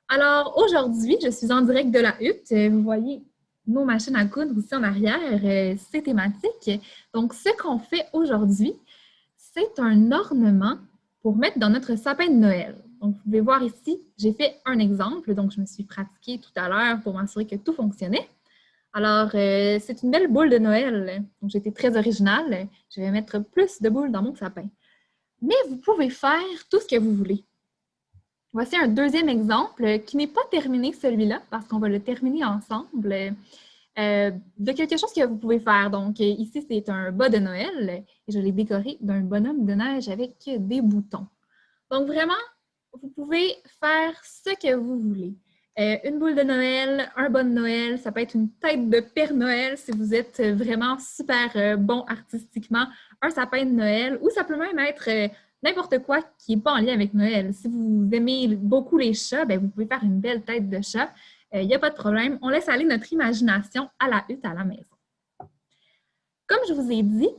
Alors, aujourd'hui, je suis en direct de la hutte. Vous voyez nos machines à coudre aussi en arrière. C'est thématique. Donc, ce qu'on fait aujourd'hui, c'est un ornement pour mettre dans notre sapin de Noël. Donc, vous pouvez voir ici, j'ai fait un exemple. Donc, je me suis pratiquée tout à l'heure pour m'assurer que tout fonctionnait. Alors, c'est une belle boule de Noël. Donc, j'ai été très originale. Je vais mettre plus de boules dans mon sapin. Mais vous pouvez faire tout ce que vous voulez. Voici un deuxième exemple qui n'est pas terminé, celui-là, parce qu'on va le terminer ensemble, de quelque chose que vous pouvez faire. Donc, ici, c'est un bas de Noël et je l'ai décoré d'un bonhomme de neige avec des boutons. Donc, vraiment, vous pouvez faire ce que vous voulez. Une boule de Noël, un bas de Noël, ça peut être une tête de Père Noël si vous êtes vraiment super bon artistiquement, un sapin de Noël, ou ça peut même être n'importe quoi qui n'est pas en lien avec Noël. Si vous aimez beaucoup les chats, bien, vous pouvez faire une belle tête de chat. Il n'y a pas de problème. On laisse aller notre imagination à la hutte à la maison. Comme je vous ai dit,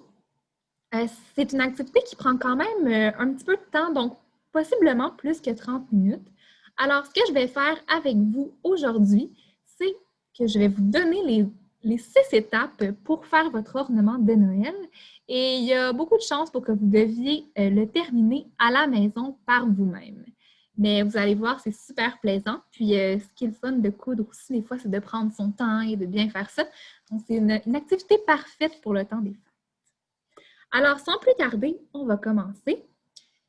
c'est une activité qui prend quand même un petit peu de temps, donc possiblement plus que 30 minutes. Alors, ce que je vais faire avec vous aujourd'hui, c'est que je vais vous donner les 6 étapes pour faire votre ornement de Noël. Et il y a beaucoup de chances pour que vous deviez le terminer à la maison par vous-même. Mais vous allez voir, c'est super plaisant. Puis, ce qui est le fun de coudre aussi, des fois, c'est de prendre son temps et de bien faire ça. Donc, c'est une activité parfaite pour le temps des fêtes. Alors, sans plus tarder, on va commencer.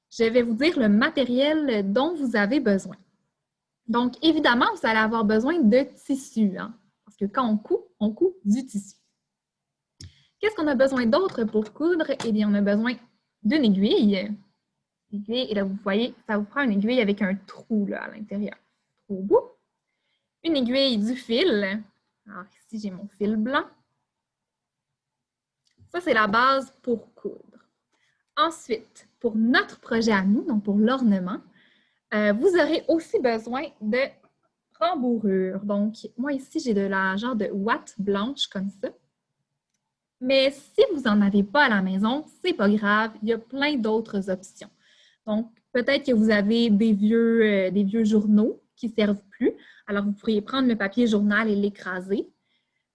Je vais vous dire le matériel dont vous avez besoin. Donc, évidemment, vous allez avoir besoin de tissu, hein, parce que quand on coud du tissu. Qu'est-ce qu'on a besoin d'autre pour coudre? Eh bien, on a besoin d'une aiguille. Et là, vous voyez, ça vous prend une aiguille avec un trou là, à l'intérieur. Trou au bout. Une aiguille, du fil. Alors, ici, j'ai mon fil blanc. Ça, c'est la base pour coudre. Ensuite, pour notre projet à nous, donc pour l'ornement, vous aurez aussi besoin de rembourrure. Donc, moi ici, j'ai de la genre de ouate blanche comme ça. Mais si vous n'en avez pas à la maison, c'est pas grave, il y a plein d'autres options. Donc, peut-être que vous avez des vieux journaux qui ne servent plus. Alors, vous pourriez prendre le papier journal et l'écraser.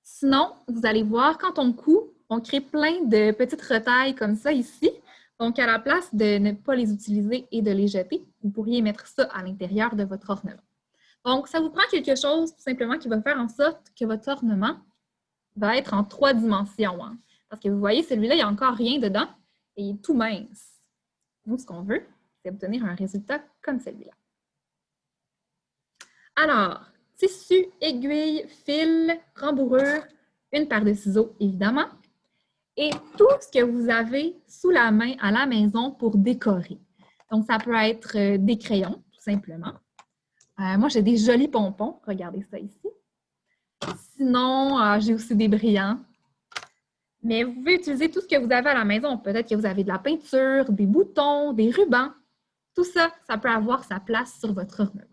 Sinon, vous allez voir, quand on coud, on crée plein de petites retailles comme ça ici. Donc, à la place de ne pas les utiliser et de les jeter, vous pourriez mettre ça à l'intérieur de votre ornement. Donc, ça vous prend quelque chose tout simplement qui va faire en sorte que votre ornement va être en 3 dimensions. Hein. Parce que vous voyez, celui-là, il n'y a encore rien dedans et il est tout mince. Nous, ce qu'on veut, c'est obtenir un résultat comme celui-là. Alors, tissu, aiguille, fil, rembourrure, une paire de ciseaux, évidemment, et tout ce que vous avez sous la main à la maison pour décorer. Donc, ça peut être des crayons, tout simplement. Moi, j'ai des jolis pompons. Regardez ça ici. Sinon, j'ai aussi des brillants. Mais vous pouvez utiliser tout ce que vous avez à la maison. Peut-être que vous avez de la peinture, des boutons, des rubans. Tout ça, ça peut avoir sa place sur votre ornement.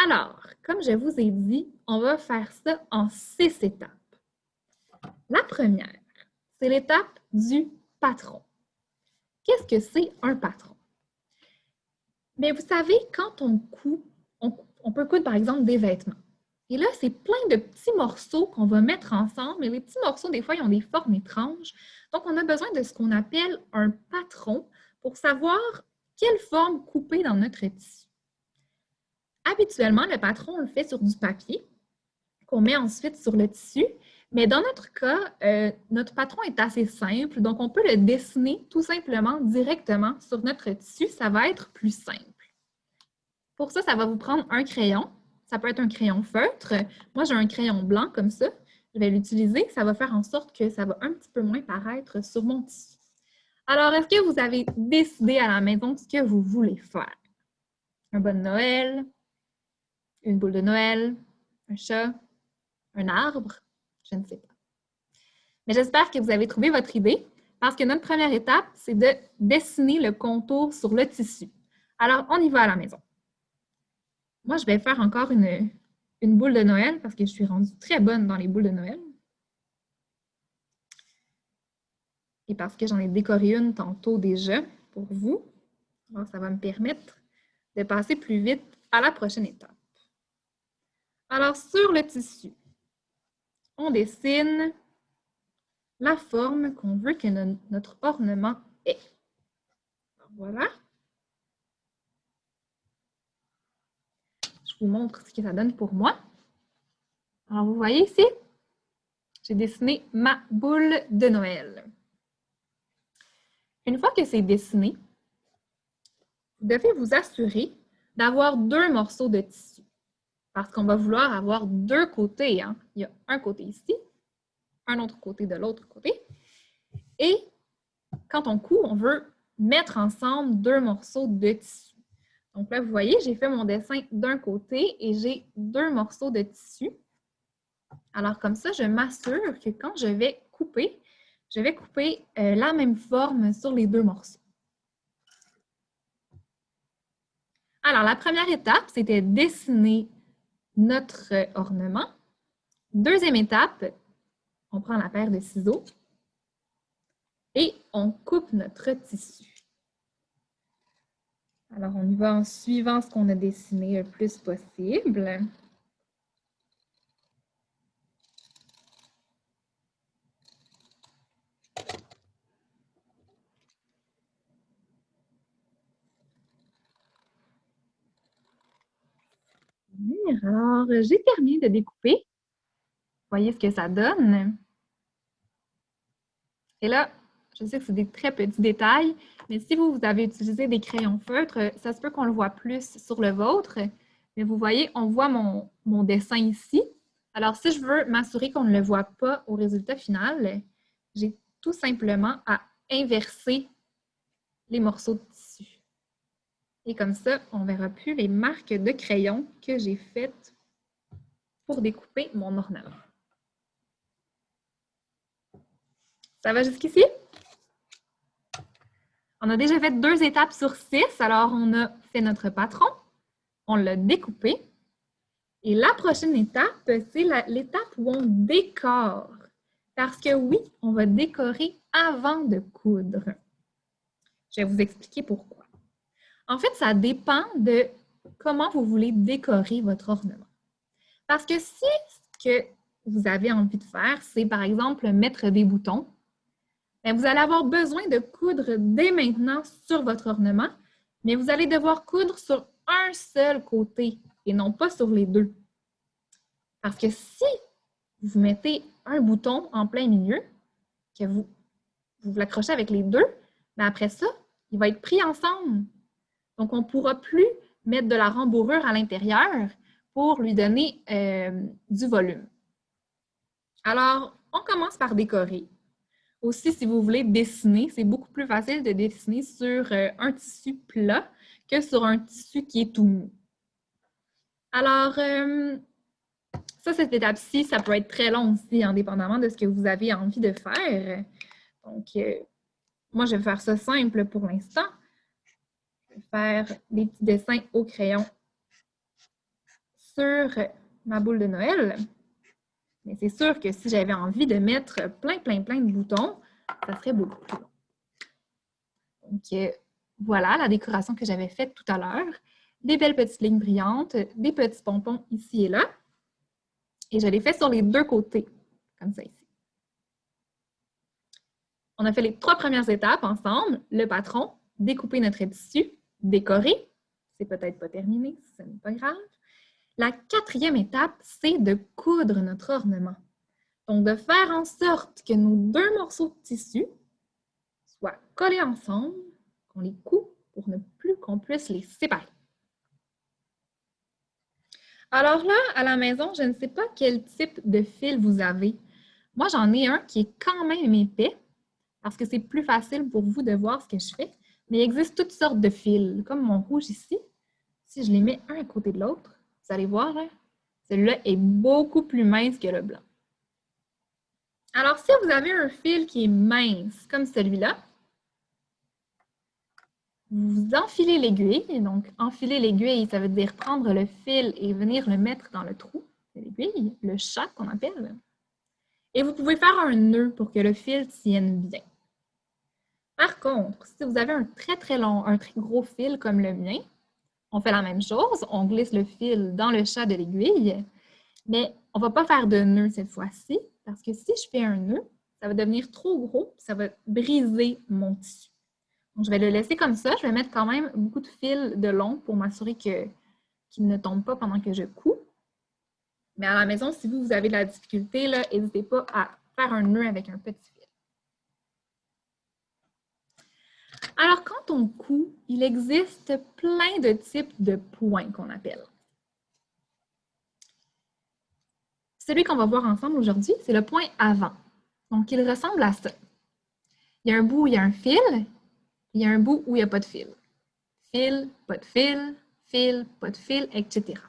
Alors, comme je vous ai dit, on va faire ça en 6 étapes. La première, c'est l'étape du patron. Qu'est-ce que c'est un patron? Mais vous savez, quand on coud, on peut coudre par exemple des vêtements. Et là, c'est plein de petits morceaux qu'on va mettre ensemble. Et les petits morceaux, des fois, ils ont des formes étranges. Donc, on a besoin de ce qu'on appelle un patron pour savoir quelle forme couper dans notre tissu. Habituellement, le patron, on le fait sur du papier qu'on met ensuite sur le tissu. Mais dans notre cas, notre patron est assez simple, donc on peut le dessiner tout simplement directement sur notre tissu. Ça va être plus simple. Pour ça, ça va vous prendre un crayon. Ça peut être un crayon feutre. Moi, j'ai un crayon blanc comme ça. Je vais l'utiliser. Ça va faire en sorte que ça va un petit peu moins paraître sur mon tissu. Alors, est-ce que vous avez décidé à la maison ce que vous voulez faire? Un bon de Noël, une boule de Noël, un chat, un arbre? Je ne sais pas. Mais j'espère que vous avez trouvé votre idée parce que notre première étape, c'est de dessiner le contour sur le tissu. Alors, on y va à la maison. Moi, je vais faire encore une boule de Noël parce que je suis rendue très bonne dans les boules de Noël. Et parce que j'en ai décoré une tantôt déjà pour vous. Alors, ça va me permettre de passer plus vite à la prochaine étape. Alors, sur le tissu, on dessine la forme qu'on veut que notre ornement ait. Alors, voilà. Je vous montre ce que ça donne pour moi. Alors, vous voyez ici, j'ai dessiné ma boule de Noël. Une fois que c'est dessiné, vous devez vous assurer d'avoir 2 morceaux de tissu. Parce qu'on va vouloir avoir 2 côtés. Hein? Il y a un côté ici, un autre côté de l'autre côté. Et quand on coud, on veut mettre ensemble 2 morceaux de tissu. Donc là, vous voyez, j'ai fait mon dessin d'un côté et j'ai 2 morceaux de tissu. Alors comme ça, je m'assure que quand je vais couper la même forme sur les 2 morceaux. Alors, la première étape, c'était dessiner notre ornement. Deuxième étape, on prend la paire de ciseaux et on coupe notre tissu. Alors, on y va en suivant ce qu'on a dessiné le plus possible. Alors, j'ai terminé de découper. Voyez ce que ça donne. Et là, je sais que c'est des très petits détails, mais si vous avez utilisé des crayons feutres, ça se peut qu'on le voit plus sur le vôtre. Mais vous voyez, on voit mon dessin ici. Alors, si je veux m'assurer qu'on ne le voit pas au résultat final, j'ai tout simplement à inverser les morceaux de tissu. Et comme ça, on ne verra plus les marques de crayon que j'ai faites pour découper mon ornement. Ça va jusqu'ici? On a déjà fait 2 étapes sur 6, alors on a fait notre patron, on l'a découpé. Et la prochaine étape, c'est l'étape où on décore. Parce que oui, on va décorer avant de coudre. Je vais vous expliquer pourquoi. En fait, ça dépend de comment vous voulez décorer votre ornement. Parce que si ce que vous avez envie de faire, c'est par exemple mettre des boutons, bien, vous allez avoir besoin de coudre dès maintenant sur votre ornement, mais vous allez devoir coudre sur un seul côté et non pas sur les 2. Parce que si vous mettez un bouton en plein milieu, que vous l'accrochez avec les 2, bien après ça, il va être pris ensemble. Donc, on ne pourra plus mettre de la rembourrure à l'intérieur pour lui donner du volume. Alors, on commence par décorer. Aussi, si vous voulez dessiner, c'est beaucoup plus facile de dessiner sur un tissu plat que sur un tissu qui est tout mou. Alors, ça, cette étape-ci, ça peut être très long aussi, indépendamment de ce que vous avez envie de faire. Donc, moi, je vais faire ça simple pour l'instant. Je vais faire des petits dessins au crayon sur ma boule de Noël. Mais c'est sûr que si j'avais envie de mettre plein de boutons, ça serait beaucoup plus long. Donc, voilà la décoration que j'avais faite tout à l'heure. Des belles petites lignes brillantes, des petits pompons ici et là. Et je l'ai fait sur les 2 côtés, comme ça ici. On a fait les 3 premières étapes ensemble. Le patron, découper notre tissu, décorer. C'est peut-être pas terminé, ce n'est pas grave. La 4e étape, c'est de coudre notre ornement. Donc, de faire en sorte que nos 2 morceaux de tissu soient collés ensemble, qu'on les coupe pour ne plus qu'on puisse les séparer. Alors là, à la maison, je ne sais pas quel type de fil vous avez. Moi, j'en ai un qui est quand même épais, parce que c'est plus facile pour vous de voir ce que je fais. Mais il existe toutes sortes de fils, comme mon rouge ici. Si je les mets un à côté de l'autre, vous allez voir, celui-là est beaucoup plus mince que le blanc. Alors, si vous avez un fil qui est mince, comme celui-là, vous enfilez l'aiguille. Donc, enfiler l'aiguille, ça veut dire prendre le fil et venir le mettre dans le trou de l'aiguille, le chat qu'on appelle. Et vous pouvez faire un nœud pour que le fil tienne bien. Par contre, si vous avez un très long, un très gros fil comme le mien, on fait la même chose. On glisse le fil dans le chat de l'aiguille Mais on ne va pas faire de nœud cette fois-ci, parce que si je fais un nœud, ça va devenir trop gros, ça va briser mon tissu. Donc, je vais le laisser comme ça. Je vais mettre quand même beaucoup de fil de long pour m'assurer qu'il ne tombe pas pendant que je couds. Mais à la maison, si vous avez de la difficulté, n'hésitez pas à faire un nœud avec un petit fil. Alors, quand on coud, il existe plein de types de points qu'on appelle. Celui qu'on va voir ensemble aujourd'hui, c'est le point avant. Donc, il ressemble à ça. Il y a un bout où il y a un fil, il y a un bout où il n'y a pas de fil. Fil, pas de fil, pas de fil, etc.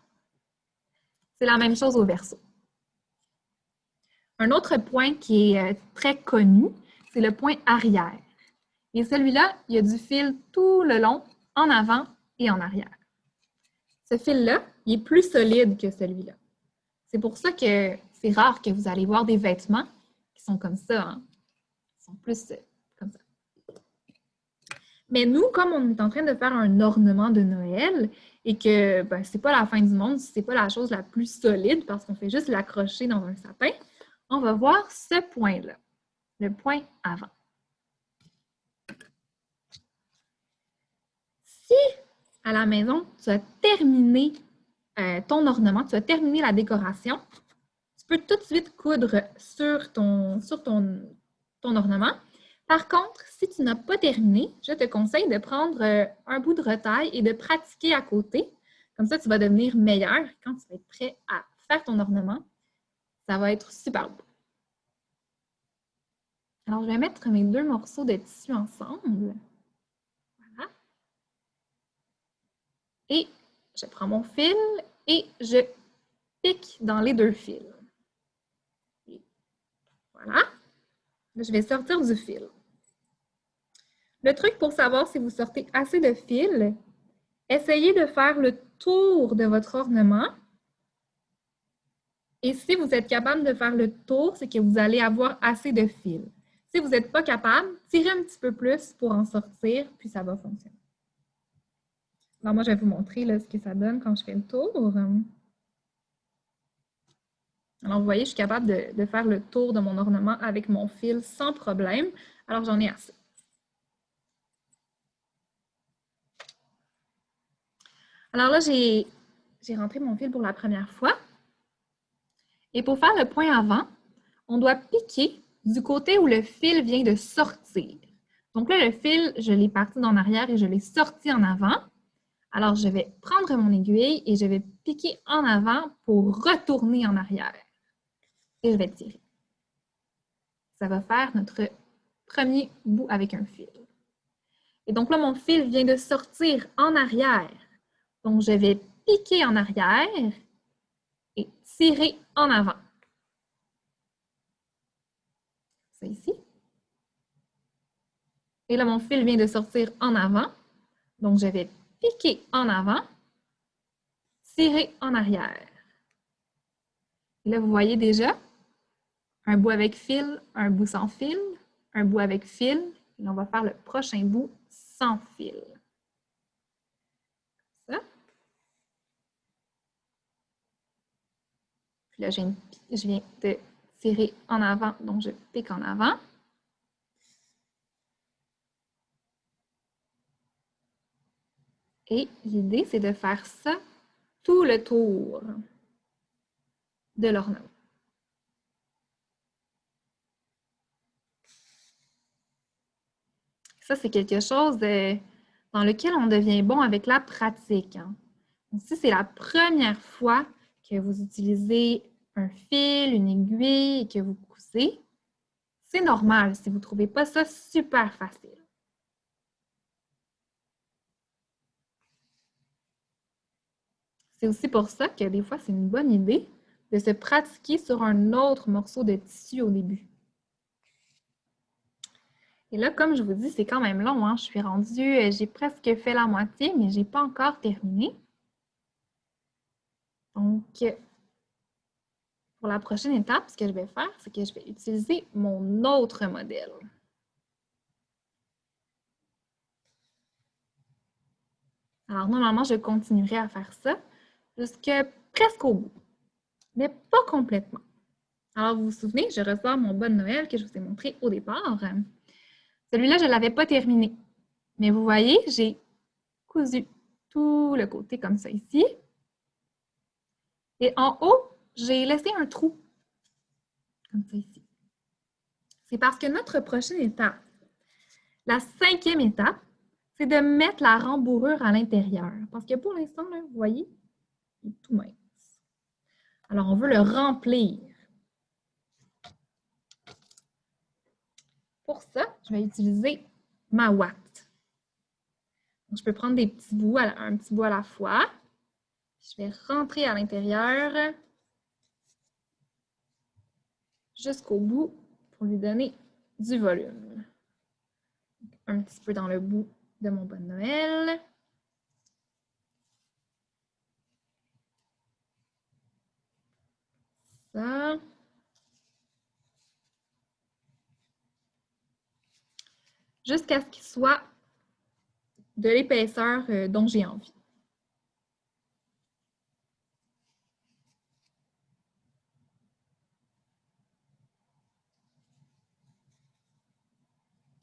C'est la même chose au verso. Un autre point qui est très connu, c'est le point arrière. Et celui-là, il y a du fil tout le long, en avant et en arrière. Ce fil-là, il est plus solide que celui-là. C'est pour ça que c'est rare que vous allez voir des vêtements qui sont comme ça, hein? Ils sont plus comme ça. Mais nous, comme on est en train de faire un ornement de Noël et que c'est pas la fin du monde, c'est pas la chose la plus solide parce qu'on fait juste l'accrocher dans un sapin, on va voir ce point-là, le point avant. Si à la maison, tu as terminé ton ornement, tu as terminé la décoration, tu peux tout de suite coudre sur ton ornement. Par contre, si tu n'as pas terminé, je te conseille de prendre un bout de retaille et de pratiquer à côté. Comme ça, tu vas devenir meilleur. Quand tu vas être prêt à faire ton ornement, ça va être super beau. Alors, je vais mettre mes deux morceaux de tissu ensemble. Voilà. Et je prends mon fil et je pique dans les deux fils. Et voilà. Là, je vais sortir du fil. Le truc pour savoir si vous sortez assez de fil, essayez de faire le tour de votre ornement. Et si vous êtes capable de faire le tour, c'est que vous allez avoir assez de fil. Si vous n'êtes pas capable, tirez un petit peu plus pour en sortir, puis ça va fonctionner. Alors moi, je vais vous montrer là, ce que ça donne quand je fais le tour. Alors, vous voyez, je suis capable de faire le tour de mon ornement avec mon fil sans problème. Alors, j'en ai assez. Alors là, j'ai rentré mon fil pour la première fois. Et pour faire le point avant, on doit piquer du côté où le fil vient de sortir. Donc là, le fil, je l'ai parti d'en arrière et je l'ai sorti en avant. Alors, je vais prendre mon aiguille et je vais piquer en avant pour retourner en arrière. Et je vais tirer. Ça va faire notre premier bout avec un fil. Et donc là, mon fil vient de sortir en arrière. Donc, je vais piquer en arrière et tirer en avant. Ça ici. Et là, mon fil vient de sortir en avant. Donc, je vais piquer en avant, tirer en arrière. Et là, vous voyez déjà un bout avec fil, un bout sans fil, un bout avec fil. Et on va faire le prochain bout sans fil. Ça. Puis là, je viens de tirer en avant, donc je pique en avant. Et l'idée, c'est de faire ça tout le tour de l'ornement. Ça, c'est quelque chose dans lequel on devient bon avec la pratique. Hein. Donc, si c'est la première fois que vous utilisez un fil, une aiguille et que vous cousez, c'est normal si vous ne trouvez pas ça super facile. C'est aussi pour ça que des fois, c'est une bonne idée de se pratiquer sur un autre morceau de tissu au début. Et là, comme je vous dis, c'est quand même long. Hein? Je suis rendue, j'ai presque fait la moitié, mais je n'ai pas encore terminé. Donc, pour la prochaine étape, ce que je vais faire, c'est que je vais utiliser mon autre modèle. Alors, normalement, je continuerai à faire ça jusqu'à presque au bout. mais pas complètement. Alors, vous vous souvenez, je ressors mon bas de Noël que je vous ai montré au départ. Celui-là, je ne l'avais pas terminé. Mais vous voyez, j'ai cousu tout le côté comme ça ici. Et en haut, j'ai laissé un trou, comme ça ici. C'est parce que notre prochaine étape, la 5e étape, c'est de mettre la rembourrure à l'intérieur. Parce que pour l'instant, vous voyez, il est tout mince. Alors, on veut le remplir. Pour ça, je vais utiliser ma ouate. Donc, je peux prendre des petits bouts, un petit bout à la fois. Je vais rentrer à l'intérieur jusqu'au bout pour lui donner du volume. Un petit peu dans le bout de mon bas de Noël. Ça. Jusqu'à ce qu'il soit de l'épaisseur dont j'ai envie.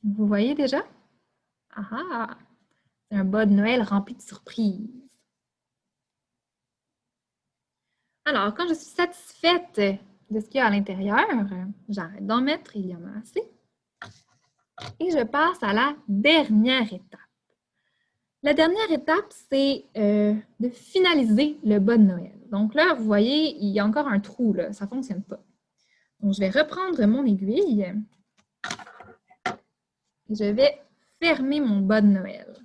Vous voyez déjà? Ah ah! C'est un bas de Noël rempli de surprises. Alors, quand je suis satisfaite de ce qu'il y a à l'intérieur, j'arrête d'en mettre, il y en a assez. Et je passe à la dernière étape. La dernière étape, c'est de finaliser le bas de Noël. Donc là, vous voyez, il y a encore un trou, là, ça ne fonctionne pas. Donc, je vais reprendre mon aiguille et je vais fermer mon bas de Noël.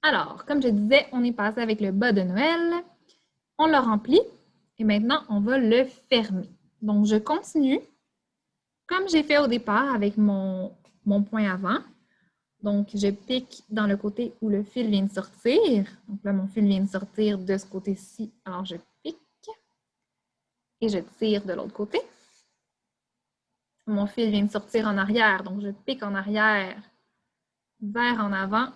Alors, comme je disais, on est passé avec le bas de Noël, on l'a rempli et maintenant, on va le fermer. Donc, je continue comme j'ai fait au départ avec mon point avant. Donc, je pique dans le côté où le fil vient de sortir. Donc là, mon fil vient de sortir de ce côté-ci. Alors, je pique et je tire de l'autre côté. Mon fil vient de sortir en arrière. Donc, je pique en arrière vers en avant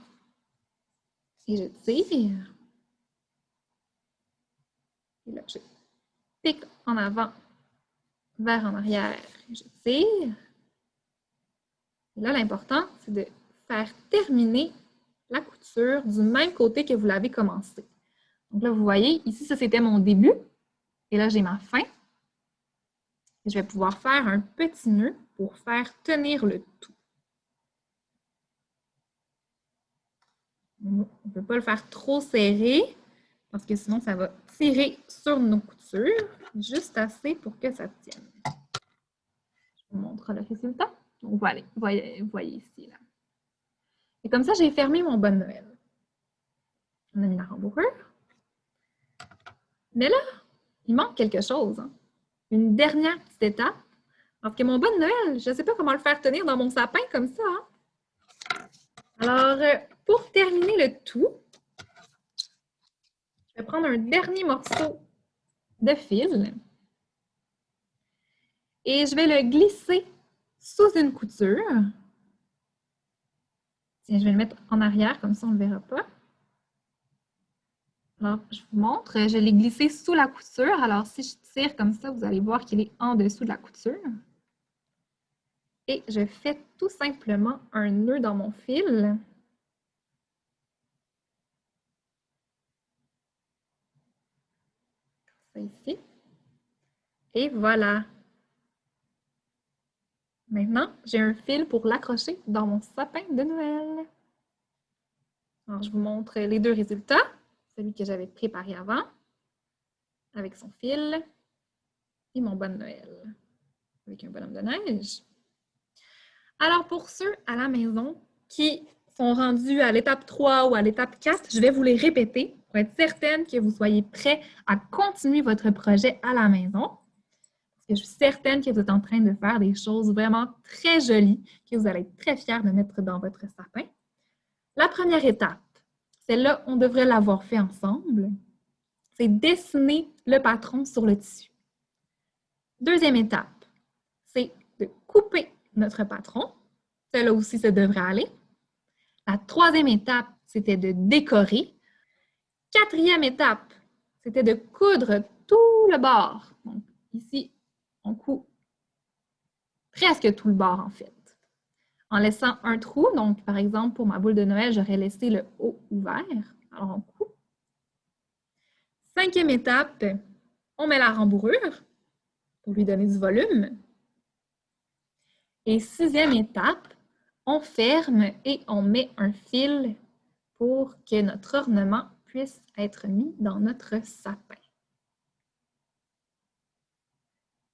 et je tire. Et là, je pique en avant vers en arrière et je tire. Et là, l'important, c'est de faire terminer la couture du même côté que vous l'avez commencé. Donc là, vous voyez, ici, ça, c'était mon début. Et là, j'ai ma fin. Et je vais pouvoir faire un petit nœud pour faire tenir le tout. On ne peut pas le faire trop serré parce que sinon, ça va tirer sur nos coutures. Juste assez pour que ça tienne. Je vous montre le résultat. Donc, voilà, vous voyez ici. Là. Et comme ça, j'ai fermé mon bas de Noël. On a mis la rembourrure. Mais là, il manque quelque chose. Hein? Une dernière petite étape. Parce que mon bas de Noël, je ne sais pas comment le faire tenir dans mon sapin comme ça. Hein? Alors, pour terminer le tout, je vais prendre un dernier morceau de fil et je vais le glisser sous une couture. Tiens, je vais le mettre en arrière, comme ça on ne le verra pas. Alors, je vous montre, je l'ai glissé sous la couture. Alors, si je tire comme ça, vous allez voir qu'il est en dessous de la couture. Et je fais tout simplement un nœud dans mon fil. Ça ici. Et voilà. Maintenant, j'ai un fil pour l'accrocher dans mon sapin de Noël. Alors, je vous montre les deux résultats. Celui que j'avais préparé avant, avec son fil, et mon bas de Noël, avec un bonhomme de neige. Alors, pour ceux à la maison qui sont rendus à l'étape 3 ou à l'étape 4, je vais vous les répéter pour être certaine que vous soyez prêts à continuer votre projet à la maison. Parce que je suis certaine que vous êtes en train de faire des choses vraiment très jolies, que vous allez être très fiers de mettre dans votre sapin. La première étape, celle-là, on devrait l'avoir fait ensemble, c'est dessiner le patron sur le tissu. Deuxième étape, c'est de couper notre patron. Celle-là aussi, ça devrait aller. La troisième étape, c'était de décorer. Quatrième étape, c'était de coudre tout le bord. Donc, ici, on coud presque tout le bord, en fait. En laissant un trou, donc par exemple, pour ma boule de Noël, j'aurais laissé le haut ouvert. Alors, on coud. 5e étape, on met la rembourrure pour lui donner du volume. Et 6e étape, on ferme et on met un fil pour que notre ornement puisse être mis dans notre sapin.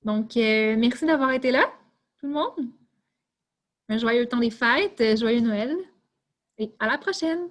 Donc, merci d'avoir été là, tout le monde. Un joyeux temps des fêtes, joyeux Noël et à la prochaine!